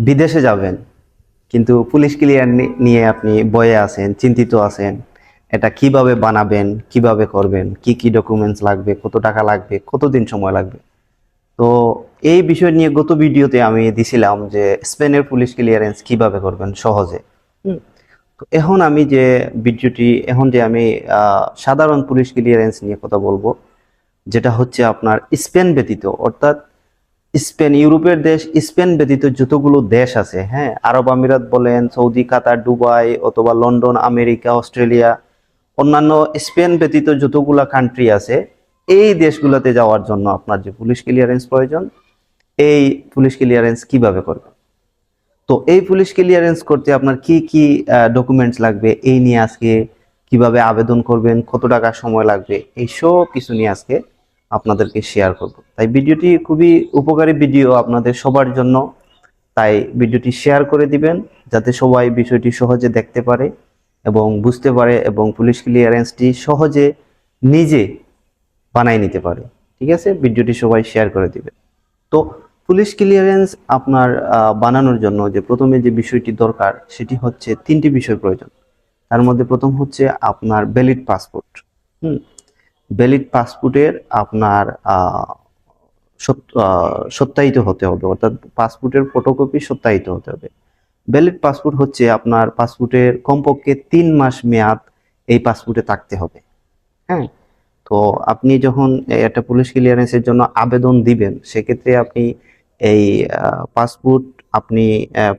বিদেশে যাবেন, কিন্তু পুলিশ ক্লিয়ার নিয়ে আপনি ভয়ে আছেন, চিন্তিত আছেন। এটা কিভাবে বানাবেন, কিভাবে করবেন, কি কি ডকুমেন্টস লাগবে, কত টাকা লাগবে, কতদিন সময় লাগবে। তো এই বিষয় নিয়ে গত ভিডিওতে আমি দিছিলাম যে স্পেনের পুলিশ ক্লিয়ারেন্স কিভাবে করবেন সহজে। হুম। তো এখন যে আমি সাধারণ পুলিশ ক্লিয়ারেন্স নিয়ে কথা বলবো, যেটা হচ্ছে আপনার স্পেন ব্যতীত, অর্থাৎ স্পেন ইউরোপের দেশ, স্পেন ব্যতীত যতগুলো দেশ আছে, হ্যাঁ, আরব আমিরাত বলেন, সৌদি, কাতার, দুবাই অথবা লন্ডন, আমেরিকা, অস্ট্রেলিয়া, অন্যান্য স্পেন ব্যতীত যতগুলা কান্ট্রি আছে, এই দেশগুলোতে যাওয়ার জন্য আপনার যে পুলিশ ক্লিয়ারেন্স প্রয়োজন, এই পুলিশ ক্লিয়ারেন্স কিভাবে করবে। তো এই পুলিশ ক্লিয়ারেন্স করতে আপনার কি কি ডকুমেন্টস লাগবে, এই নিয়ে আজকে কিভাবে আবেদন করবেন, কত টাকা সময় লাগবে, এই সব কিছু নিয়ে আজকে আপনাদেরকে শেয়ার করব। তাই ভিডিওটি খুবই উপকারী ভিডিও আপনাদের সবার জন্য। তাই ভিডিওটি শেয়ার করে দিবেন, যাতে সবাই বিষয়টি সহজে দেখতে পারে এবং বুঝতে পারে এবং পুলিশ ক্লিয়ারেন্সটি সহজে নিজে বানাই নিতে পারে। ঠিক আছে, ভিডিওটি সবাই শেয়ার করে দিবেন। তো পুলিশ ক্লিয়ারেন্স আপনার বানানোর জন্য যে প্রথমে যে বিষয়টি দরকার, সেটি হচ্ছে তিনটি বিষয় প্রয়োজন। তার মধ্যে প্রথম হচ্ছে আপনার ভ্যালিড পাসপোর্ট। হুম। ভ্যালিড পাসপোর্টের আপনার সত্যায়িত হতে হবে, অর্থাৎ পাসপোর্টের ফটোকপি সত্যায়িত হতে হবে। ভ্যালিড পাসপোর্ট হচ্ছে আপনার পাসপোর্টের কমপক্ষে 3 মাস মেয়াদ এই পাসপোর্টে থাকতে হবে। হ্যাঁ। তো আপনি যখন একটা পুলিশ ক্লিয়ারেন্সের জন্য আবেদন দিবেন, সেক্ষেত্রে আপনি এই পাসপোর্ট আপনি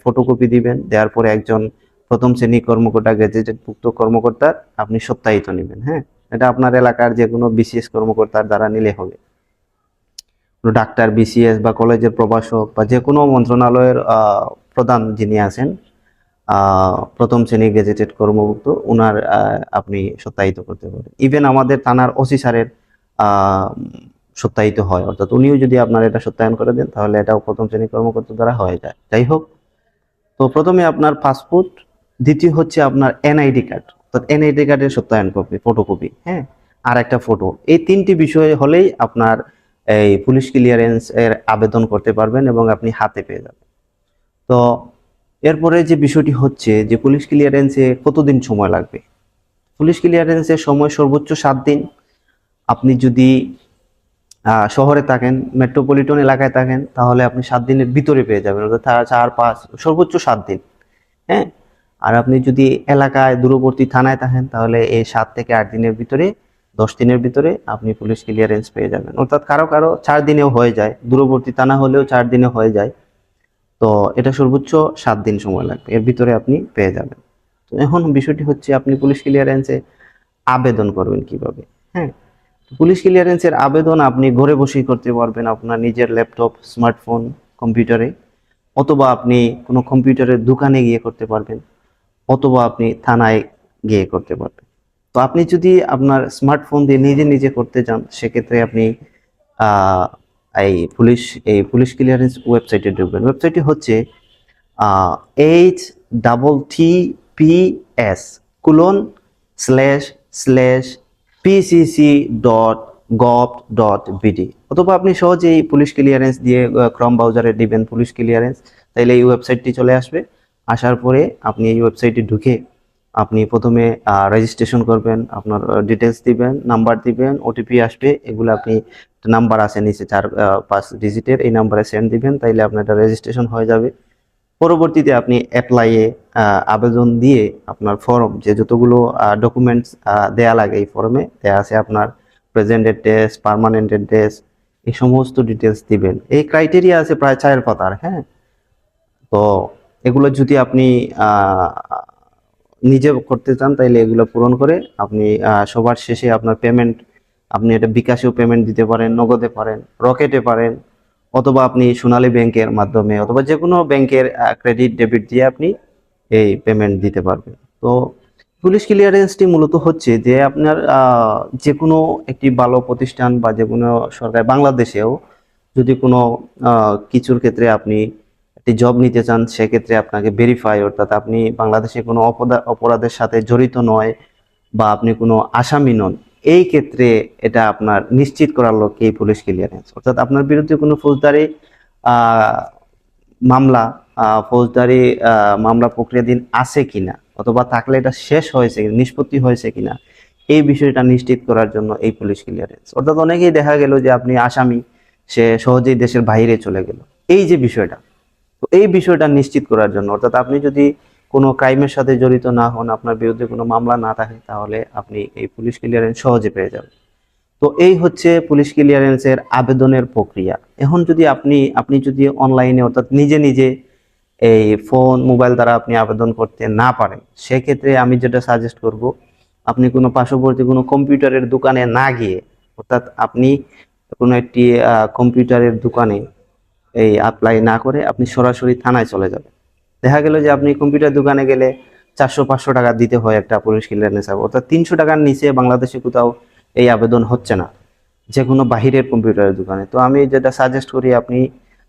ফটোকপি দিবেন, দেওয়ার পরে একজন প্রথম শ্রেণী কর্মকর্তা, গেজেটেডভুক্ত কর্মকর্তার আপনি সত্যায়িত নেবেন। হ্যাঁ, এটা আপনার এলাকার যে কোনো বিসিএস কর্মকর্তার দ্বারা নিলে হবে। ডাক্তার, বিসিএস বা কলেজের প্রভাষক বা যে কোনো মন্ত্রণালয়ের প্রধান যিনি আছেন, প্রথম শ্রেণী গেজেটেড কর্মভুক্ত, ওনার আপনি সত্যায়িত করতে পারেন। ইভেন আমাদের থানার ওসি স্যারের সত্যায়িত হয়, অর্থাৎ উনিও যদি আপনার এটা সত্যায়ন করে দেন, তাহলে এটাও প্রথম শ্রেণী কর্মকর্তা দ্বারা হয়ে যায়। যাই হোক, তো প্রথমে আপনার পাসপোর্ট, দ্বিতীয় হচ্ছে আপনার এনআইডি কার্ড, অর্থাৎ এনআইডি কার্ডের সত্যায়ন কপি, ফটোকপি, হ্যাঁ, আর একটা ফটো। এই তিনটি বিষয় হলেই আপনার এই পুলিশ ক্লিয়ারেন্স এর আবেদন করতে পারবেন এবং আপনি হাতে পেয়ে যাবেন। তো এরপরে যে বিষয়টি হচ্ছে যে পুলিশ ক্লিয়ারেন্সে কতদিন সময় লাগবে। পুলিশ ক্লিয়ারেন্সের সময় সর্বোচ্চ 7 দিন। আপনি যদি শহরে থাকেন, মেট্রোপলিটন এলাকায় থাকেন, তাহলে আপনি 7 দিনের ভিতরে পেয়ে যাবেন, অর্থাৎ 4-5, সর্বোচ্চ 7 দিন। হ্যাঁ। আর আপনি যদি এলাকায় দূরবর্তী থানায় থাকেন, তাহলে এই 7 থেকে 8 দিনের ভিতরে, 10 দিনের ভিতরে আপনি পুলিশ ক্লিয়ারেন্স পেয়ে যাবেন। অর্থাৎ কারো কারো 4 দিনেও হয়ে যায়, দূরবর্তী থানা হলেও 4 দিনে হয়ে যায়। তো এটা সর্বোচ্চ 7 দিন সময় লাগবে, এর ভিতরে আপনি পেয়ে যাবেন। তো এখন বিষয়টি হচ্ছে আপনি পুলিশ ক্লিয়ারেন্সে আবেদন করবেন কিভাবে। হ্যাঁ, পুলিশ ক্লিয়ারেন্সের আবেদন আপনি ঘরে বসেই করতে পারবেন, আপনার নিজের ল্যাপটপ, স্মার্টফোন, কম্পিউটারে, অথবা আপনি কোনো কম্পিউটারের দোকানে গিয়ে করতে পারবেন, অথবা আপনি থানায় গিয়ে করতে পারবেন। তো আপনি যদি আপনার স্মার্টফোন দিয়ে নিজে নিজে করতে চান, সেক্ষেত্রে আপনি আহ, এই পুলিশ ক্লিয়ারেন্স ওয়েবসাইটে ঢুকবেন। ওয়েবসাইটটি হচ্ছে https pcc.gov.bd, অথবা আপনি সহজেই পুলিশ ক্লিয়ারেন্স দিয়ে ক্রম ব্রাউজারে দিবেন পুলিশ ক্লিয়ারেন্স, তাইলে এই ওয়েবসাইটটি চলে আসবে। আসার পরে আপনি এই ওয়েবসাইটে ঢুকে আপনি প্রথমে রেজিস্ট্রেশন করবেন, আপনার ডিটেলস দিবেন, নাম্বার দিবেন, ওটিপি আসবে, এগুলো আপনি, নাম্বার আছে নিচে 4-5 ডিজিটের, এই নাম্বারে সেন্ড দিবেন, তাইলে আপনার এটা রেজিস্ট্রেশন হয়ে যাবে। পরবর্তীতে আপনি অ্যাপ্লাইয়ে আবেদন দিয়ে আপনার ফর্ম, যে যতগুলো ডকুমেন্টস দেয়া লাগে, এই ফর্মে দেয়া আছে আপনার প্রেজেন্ট অ্যাড্রেস, পার্মানেন্ট অ্যাড্রেস, এই সমস্ত ডিটেলস দিবেন। এই ক্রাইটেরিয়া আছে প্রায় 4 পাতার। হ্যাঁ। তো এগুলো যদি আপনি নিজে করতে চান, তাইলে এগুলো পূরণ করে আপনি সবার শেষে আপনার পেমেন্ট, আপনি এটা বিকাশেও পেমেন্ট দিতে পারেন, নগদে পারেন, রকেটে পারেন, অথবা আপনি সোনালী ব্যাংকের মাধ্যমে, অথবা যে কোনো ব্যাংকের ক্রেডিট ডেবিট দিয়ে আপনি এই পেমেন্ট দিতে পারবেন। তো পুলিশ ক্লিয়ারেন্সটি মূলত হচ্ছে যে আপনার যে কোনো একটি ভালো প্রতিষ্ঠান বা যে কোনো সরকার, বাংলাদেশেও যদি কোনো কিছুর ক্ষেত্রে আপনি একটি জব নিতে চান, সেক্ষেত্রে আপনাকে ভেরিফাই, অর্থাৎ আপনি বাংলাদেশে কোনো অপরাধের সাথে জড়িত নয় বা আপনি কোনো আসামি নন, এই ক্ষেত্রে এটা আপনার নিশ্চিত করার লক্ষ্যে এই পুলিশ ক্লিয়ারেন্স, অর্থাৎ আপনার বিরুদ্ধে কোনো ফৌজদারি মামলা ফৌজদারি মামলা প্রক্রিয়াধীন আছে কিনা, অথবা থাকলে এটা শেষ হয়েছে কিনা, নিষ্পত্তি হয়েছে কিনা, এই বিষয়টা নিশ্চিত করার জন্য এই পুলিশ ক্লিয়ারেন্স। অর্থাৎ অনেকেই দেখা গেল যে আপনি আসামি, সে সহজেই দেশের বাইরে চলে গেল, এই যে বিষয়টা, তো এই বিষয়টা নিশ্চিত করার জন্য, অর্থাৎ আপনি যদি কোনো ক্রাইমের সাথে জড়িত না হন, আপনার বিরুদ্ধে কোনো মামলা না থাকে, তাহলে আপনি এই পুলিশ ক্লিয়ারেন্স সহজে পেয়ে যাবেন। তো এই হচ্ছে পুলিশ ক্লিয়ারেন্সের আবেদনের প্রক্রিয়া। এখন যদি আপনি যদি অনলাইনে, অর্থাৎ নিজে নিজে এই ফোন মোবাইল দ্বারা আপনি আবেদন করতে না পারেন, সেক্ষেত্রে আমি যেটা সাজেস্ট করব, আপনি কোনো পার্শ্ববর্তী কোনো কম্পিউটারের দোকানে না গিয়ে, অর্থাৎ আপনি কোনো একটি কম্পিউটারের দোকানে এই অ্যাপ্লাই না করে আপনি সরাসরি থানায় চলে যাবেন। দেখা গেল যে আপনি কম্পিউটার দোকানে গেলে 400-500 টাকা দিতে হয় একটা পুলিশ ক্লিয়ারেন্স, অর্থাৎ 300 টাকার নিচে বাংলাদেশে কোথাও এই আবেদন হচ্ছে না, যে কোনো বাহিরের কম্পিউটারের দোকানে। তো আমি যেটা সাজেস্ট করি, আপনি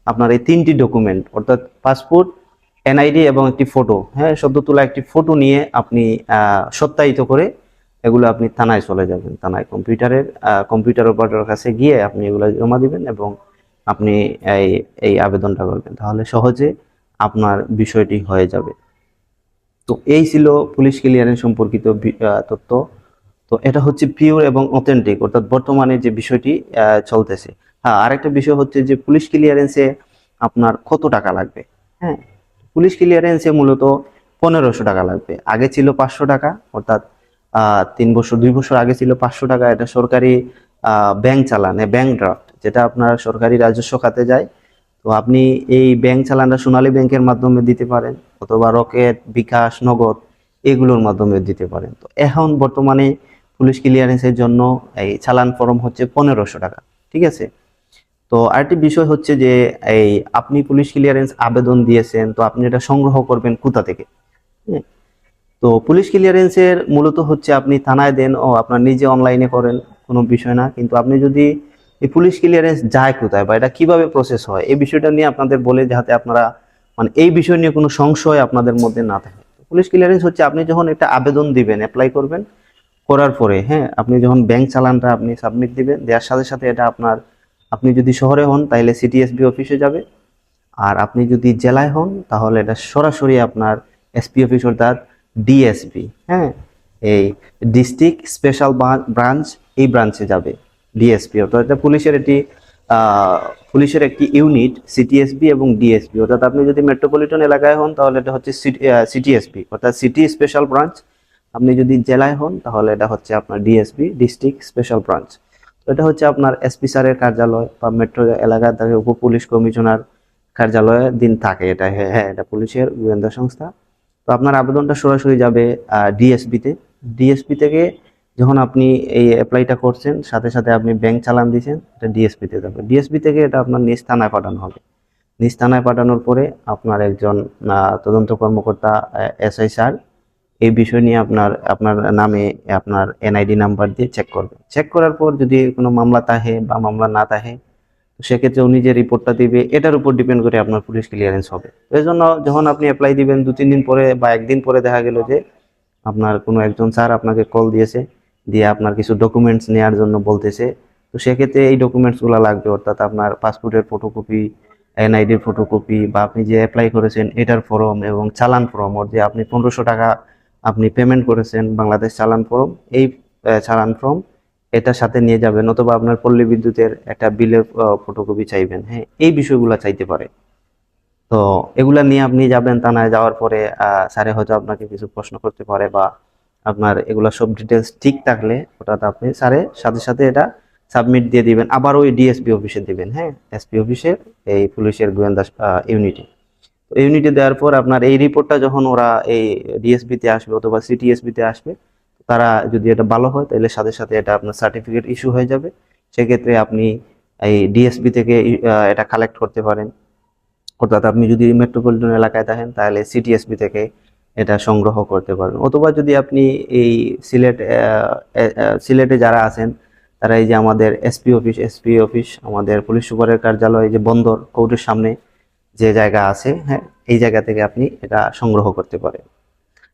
আপনার এই 3টি ডকুমেন্ট, অর্থাৎ পাসপোর্ট, এনআইডি এবং একটি ফটো, হ্যাঁ, সদ্য তোলা একটি ফটো নিয়ে আপনি সত্যায়িত করে এগুলো আপনি থানায় চলে যাবেন। থানায় কম্পিউটার অপারেটরের কাছে গিয়ে আপনি এগুলো জমা দিবেন এবং আপনি এই এই আবেদনটা করবেন, তাহলে সহজে আপনার বিষয়টি হয়ে যাবে। তো এই ছিল পুলিশ ক্লিয়ারেন্স সম্পর্কিত তথ্য। তো এটা হচ্ছে পিওর এবং অথেন্টিক, অর্থাৎ বর্তমানে যে বিষয়টি চলতেছে। হ্যাঁ, আরেকটা বিষয় হচ্ছে যে পুলিশ ক্লিয়ারেন্সে আপনার কত টাকা লাগবে। হ্যাঁ, পুলিশ ক্লিয়ারেন্সে মূলত 1500 টাকা লাগবে। আগে ছিল 500 টাকা, অর্থাৎ 2 বছর আগে ছিল 500 টাকা। এটা সরকারি ব্যাংক চালান, ব্যাংক ড্রাফট, যেটা আপনার সরকারি রাজস্ব খাতে যায়। তো আপনি এই ব্যাংক চালানটা সোনালী ব্যাংকের মাধ্যমে দিতে পারেন, অথবা রকেট, বিকাশ, নগদ, এগুলোর মাধ্যমে দিতে পারেন। তো এখন বর্তমানে পুলিশ ক্লিয়ারেন্সের জন্য এই চালান ফরম হচ্ছে 1500 টাকা। ঠিক আছে। তো আরেকটি বিষয় হচ্ছে যে এই আপনি পুলিশ ক্লিয়ারেন্স আবেদন দিয়েছেন, তো আপনি এটা সংগ্রহ করবেন কোথা থেকে? হ্যাঁ, তো পুলিশ ক্লিয়ারেন্সের মূলত হচ্ছে আপনি থানায় দেন ও আপনার নিজে অনলাইনে করেন, কোনো বিষয় না। কিন্তু আপনি যদি এই পুলিশ ক্লিয়ারেন্স যায় কোথায় বা এটা কিভাবে প্রসেস হয়, এই বিষয়টা নিয়ে আপনাদের বলে, যাতে আপনারা মানে এই বিষয় নিয়ে কোনো সংশয় আপনাদের মধ্যে না থাকে। পুলিশ ক্লিয়ারেন্স হচ্ছে আপনি যখন একটা আবেদন দিবেন, অ্যাপ্লাই করবেন, করার পরে, হ্যাঁ, আপনি যখন ব্যাংক চালানটা আপনি সাবমিট দিবেন, দেওয়ার সাথে সাথে এটা আপনার, আপনি যদি শহরে হন তাহলে সিটিএসবি অফিসে যাবে, আর আপনি যদি জেলায় হন তাহলে এটা সরাসরি আপনার এসপি অফিস, অর্থাৎ ডিএসপি, হ্যাঁ, এই ডিস্ট্রিক্ট স্পেশাল ব্রাঞ্চ, এই ব্রাঞ্চে যাবে। ডিএসপি অর্থাৎ এটা পুলিশের একটি ইউনিট, সিটিএসবি এবং ডিএসপি। অর্থাৎ আপনি যদি মেট্রোপলিটন এলাকায় হন তাহলে এটা হচ্ছে সিটিএসপি, অর্থাৎ সিটি স্পেশাল ব্রাঞ্চ। আপনি যদি জেলায় হন তাহলে এটা হচ্ছে আপনার ডিএসপি, ডিস্ট্রিক্ট স্পেশাল ব্রাঞ্চ। তো এটা হচ্ছে আপনার এসপি স্যারের কার্যালয়, বা মেট্রো এলাকায় থাকে উপ পুলিশ কমিশনার কার্যালয়ে দিন থাকে। এটা, হ্যাঁ হ্যাঁ, এটা পুলিশের গোয়েন্দা সংস্থা। তো আপনার আবেদনটা সরাসরি যাবে ডিএসপিতে। ডিএসপি থেকে যখন আপনি এই অ্যাপ্লাইটা করছেন, সাথে সাথে আপনি ব্যাংক চালান দিয়েছেন, এটা ডিএসপিতে যাবে। ডিএসপি থেকে এটা আপনার নিজ থানায় পাঠানো হবে। নিজ থানায় পাঠানোর পরে আপনার একজন তদন্ত কর্মকর্তা, এসআই স্যার, এই বিষয় নিয়ে আপনার আপনার নামে আপনার এনআইডি নাম্বার দিয়ে চেক করবে। চেক করার পর যদি কোনো মামলা তাহে বা মামলা না তাহে, তো সেক্ষেত্রে উনি যে রিপোর্টটা দিবে এটার উপর ডিপেন্ড করে আপনার পুলিশ ক্লিয়ারেন্স হবে। তো এই জন্য যখন আপনি অ্যাপ্লাই দিবেন 2-3 দিন পরে বা একদিন পরে দেখা গেল যে আপনার কোনো একজন স্যার আপনাকে কল দিয়েছে, দিয়ে আপনার কিছু ডকুমেন্টস নেওয়ার জন্য বলতেছে। তো সেক্ষেত্রে এই ডকুমেন্টসগুলো লাগবে, অর্থাৎ আপনার পাসপোর্টের ফটোকপি, এনআইডির ফটোকপি, বা আপনি যে অ্যাপ্লাই করেছেন এটার ফর্ম, এবং চালান ফর্ম, ওর যে আপনি 1500 টাকা আপনি পেমেন্ট করেছেন বাংলাদেশ চালান ফর্ম, এই চালান ফর্ম এটার সাথে নিয়ে যাবেন। অথবা আপনার পল্লী বিদ্যুতের একটা বিলের ফটোকপি চাইবেন, হ্যাঁ, এই বিষয়গুলো চাইতে পারে। তো এগুলা নিয়ে আপনি যাবেন থানায়। যাওয়ার পরে স্যারে হয়তো আপনাকে কিছু প্রশ্ন করতে পারে, বা আপনার এগুলা সব ডিটেলস ঠিক থাকলে ওটা আপনি স্যারের সাথে সাথে এটা সাবমিট দিয়ে দিবেন, আবার ওই ডিএসপি অফিসে দিবেন, হ্যাঁ, এসপি অফিসের এই পুলিশের গোয়েন্দা ইউনিটে। তো ইউনিটে দেওয়ার পর আপনার এই রিপোর্টটা যখন ওরা এই ডিএসপিতে আসবে অথবা সিটিএসপিতে আসবে, তারা যদি এটা ভালো হয় তাহলে সাথে সাথে এটা আপনার সার্টিফিকেট ইস্যু হয়ে যাবে। সেক্ষেত্রে আপনি এই ডিএসপি থেকে এটা কালেক্ট করতে পারেন। অর্থাৎ আপনি যদি মেট্রোপলিটন এলাকায় থাকেন তাহলে সিটিএসপি থেকে এটা সংগ্রহ করতে পারেন। অথবা যদি আপনি এই সিলেটে যারা আছেন, তারা এই যে আমাদের এসপি অফিস, আমাদের পুলিশ সুপারের কার্যালয়, যে বন্দর কোর্টের সামনে যে জায়গা আছে, হ্যাঁ, এই জায়গা থেকে আপনি এটা সংগ্রহ করতে পারেন।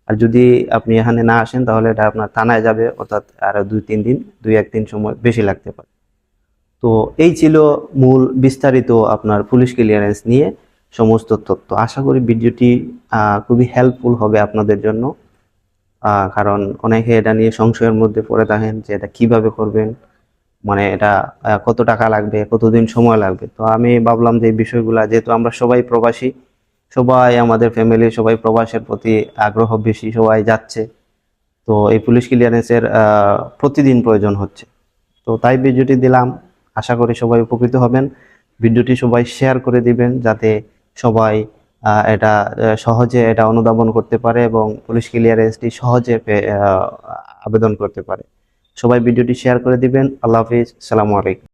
আর যদি আপনি এখানে না আসেন তাহলে এটা আপনার থানায় যাবে, অর্থাৎ আরো 2-3 দিন, 2-1 দিন সময় বেশি লাগতে পারে। তো এই ছিল মূল বিস্তারিত আপনার পুলিশ ক্লিয়ারেন্স নিয়ে। সমস্ত তথ্য। আশা করি ভিডিওটি খুবই হেল্পফুল হবে আপনাদের জন্য, কারণ অনেকে এটা নিয়ে সংশয়ের মধ্যে পড়ে থাকেন যে এটা কিভাবে করবেন, মানে এটা কত টাকা লাগবে, কতদিন সময় লাগবে। তো আমি ভাবলাম যে এই বিষয়গুলা, যেহেতু আমরা সবাই প্রবাসী, সবাই আমাদের ফ্যামিলি সবাই প্রবাসের প্রতি আগ্রহ বেশি, সবাই যাচ্ছে, তো এই পুলিশ ক্লিয়ারেন্সের প্রতিদিন প্রয়োজন হচ্ছে। তো তাই ভিডিওটি দিলাম, আশা করি সবাই উপকৃত হবেন। ভিডিওটি সবাই শেয়ার করে দিবেন যাতে সবাই এটা সহজে এটা অনুধাবন করতে পারে এবং পুলিশ ক্লিয়ারেন্সটি সহজে আবেদন করতে পারে। সবাই ভিডিওটি শেয়ার করে দিবেন। আল্লাহ হাফিজ, সালামু আলাইকুম।